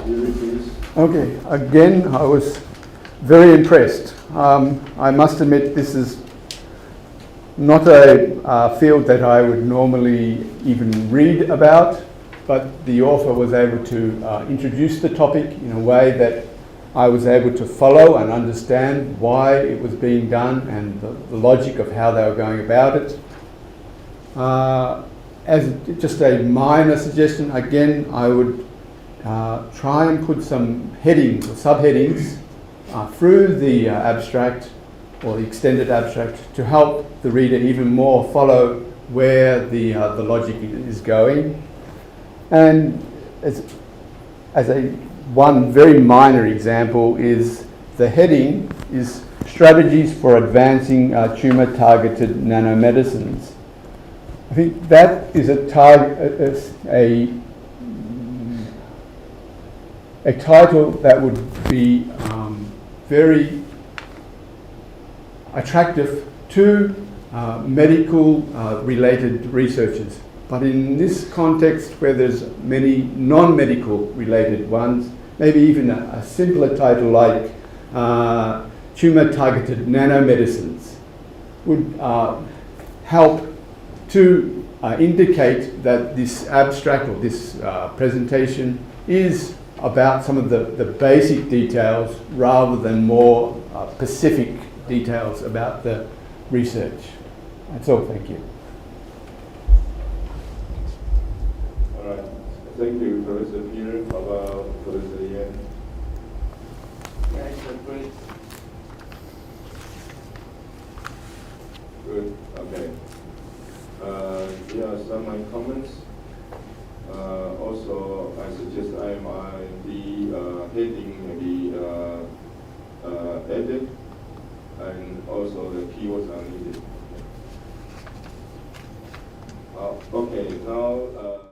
Yuri, please. Okay, again, I was very impressed. I must admit this is not a field that I would normally even read about, but the author was able to introduce the topic in a way that I was able to follow and understand why it was being done and the logic of how they were going about it. As just a minor suggestion, again, I would try and put some headings or subheadings through the abstract or the extended abstract to help the reader even more follow where the logic is going. And as a one very minor example is the heading is Strategies for Advancing Tumor-Targeted Nanomedicines. I think that is a title that would be very attractive to medical related researchers. But in this context where there's many non-medical related ones, maybe even a simpler title like Tumor-Targeted Nanomedicines would help to indicate that this abstract or this presentation is about some of the basic details rather than more specific details about the research. That's all, thank you. All right, thank you, Professor Peter. How about Professor Yan? Yeah, it's a great. Good, okay. Yeah, some of my comments. Also, I suggest the heading maybe edit, and also the keywords are needed. Okay, now.